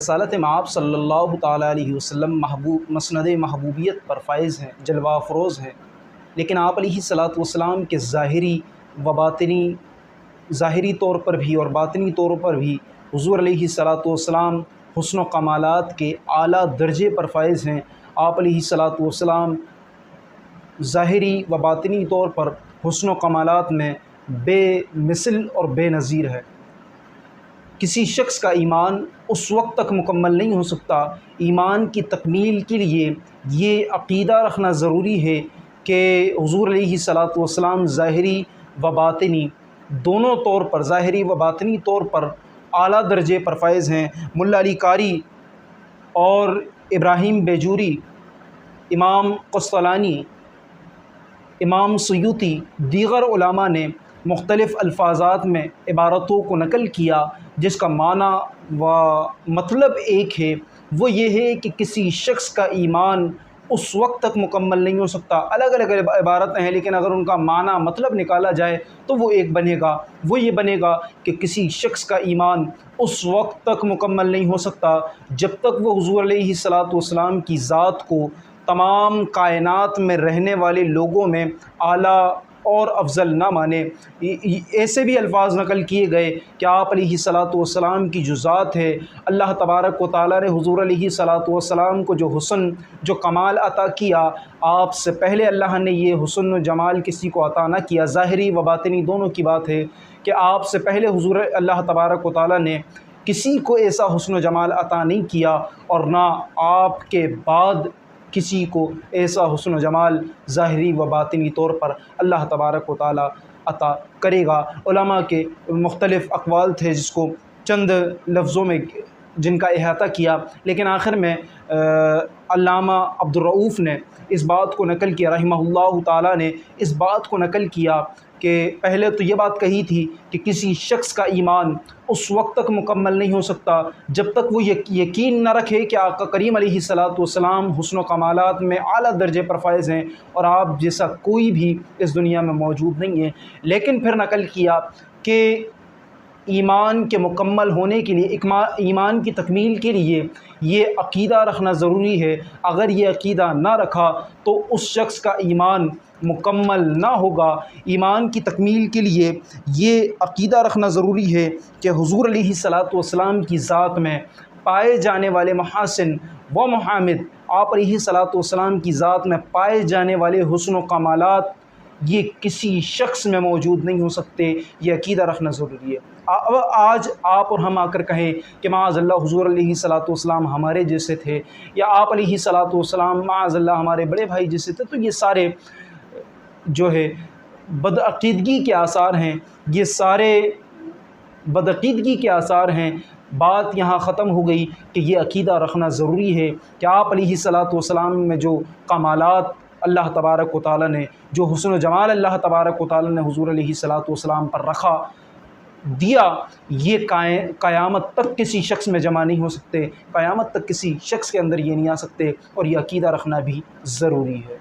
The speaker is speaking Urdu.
رسالت مآب صلی اللہ تعالیٰ علیہ وسلم مسند محبوبیت پر فائز ہیں، جلوہ افروز ہیں، لیکن آپ علیہ الصلاۃ والسلام کے ظاہری طور پر بھی اور باطنی طور پر بھی حضور علیہ الصلاۃ والسلام حسن و کمالات کے اعلیٰ درجے پر فائز ہیں۔ آپ علیہ الصلاۃ والسلام ظاہری و باطنی طور پر حسن و کمالات میں بے مثل اور بے نظیر ہے۔ کسی شخص کا ایمان اس وقت تک مکمل نہیں ہو سکتا، ایمان کی تکمیل کے لیے یہ عقیدہ رکھنا ضروری ہے کہ حضور علیہ الصلاۃ والسلام ظاہری و باطنی دونوں طور پر، ظاہری و باطنی طور پر اعلیٰ درجے پر فائز ہیں۔ ملا علی قاری اور ابراہیم بیجوری، امام قسطلانی، امام سیوطی، دیگر علماء نے مختلف الفاظات میں عبارتوں کو نقل کیا جس کا معنی و مطلب ایک ہے، وہ یہ ہے کہ کسی شخص کا ایمان اس وقت تک مکمل نہیں ہو سکتا۔ الگ الگ عبارتیں ہیں، لیکن اگر ان کا معنی مطلب نکالا جائے تو وہ ایک بنے گا، وہ یہ بنے گا کہ کسی شخص کا ایمان اس وقت تک مکمل نہیں ہو سکتا جب تک وہ حضور علیہ الصلاۃ والسلام کی ذات کو تمام کائنات میں رہنے والے لوگوں میں اعلیٰ اور افضل نہ مانے۔ ایسے بھی الفاظ نقل کیے گئے کہ آپ علیہ الصلاۃ والسلام کی جو ذات ہے، اللہ تبارک و تعالیٰ نے حضور علیہ الصلاۃ والسلام کو جو حسن، جو کمال عطا کیا، آپ سے پہلے اللہ نے یہ حسن و جمال کسی کو عطا نہ کیا۔ ظاہری و باطنی دونوں کی بات ہے کہ آپ سے پہلے حضور اللہ تبارک و تعالیٰ نے کسی کو ایسا حسن و جمال عطا نہیں کیا، اور نہ آپ کے بعد کسی کو ایسا حسن و جمال ظاہری و باطنی طور پر اللہ تبارک و تعالیٰ عطا کرے گا۔ علماء کے مختلف اقوال تھے جس کو چند لفظوں میں جن کا احاطہ کیا، لیکن آخر میں علامہ عبدالرؤف نے اس بات کو نقل کیا، رحمہ اللہ تعالیٰ نے اس بات کو نقل کیا کہ پہلے تو یہ بات کہی تھی کہ کسی شخص کا ایمان اس وقت تک مکمل نہیں ہو سکتا جب تک وہ یقین نہ رکھے کہ آقا کریم علیہ الصلاۃ والسلام حسن و کمالات میں اعلیٰ درجے پر فائز ہیں اور آپ جیسا کوئی بھی اس دنیا میں موجود نہیں ہے۔ لیکن پھر نقل کیا کہ ایمان کے مکمل ہونے کے لیے، ایمان کی تکمیل کے لیے یہ عقیدہ رکھنا ضروری ہے۔ اگر یہ عقیدہ نہ رکھا تو اس شخص کا ایمان مکمل نہ ہوگا۔ ایمان کی تکمیل کے لیے یہ عقیدہ رکھنا ضروری ہے کہ حضور علیہ الصلاۃ والسلام کی ذات میں پائے جانے والے محاسن و محامد، آپ علیہ الصلاۃ والسلام کی ذات میں پائے جانے والے حسن و کمالات یہ کسی شخص میں موجود نہیں ہو سکتے، یہ عقیدہ رکھنا ضروری ہے۔ اب آج آپ اور ہم آ کر کہیں کہ معاذ اللہ حضور علیہ الصلاۃ والسلام ہمارے جیسے تھے، یا آپ علیہ الصلاۃ والسلام معاذ اللہ ہمارے بڑے بھائی جیسے تھے، تو یہ سارے جو ہے بدعقیدگی کے آثار ہیں، یہ سارے بدعقیدگی کے آثار ہیں۔ بات یہاں ختم ہو گئی کہ یہ عقیدہ رکھنا ضروری ہے کہ آپ علیہ الصلاۃ والسلام میں جو کمالات اللہ تبارک و تعالیٰ نے، جو حسن و جمال اللہ تبارک و تعالیٰ نے حضور علیہ الصلاۃ والسلام پر رکھا، دیا، یہ قیامت تک کسی شخص میں جمع نہیں ہو سکتے، قیامت تک کسی شخص کے اندر یہ نہیں آ سکتے، اور یہ عقیدہ رکھنا بھی ضروری ہے۔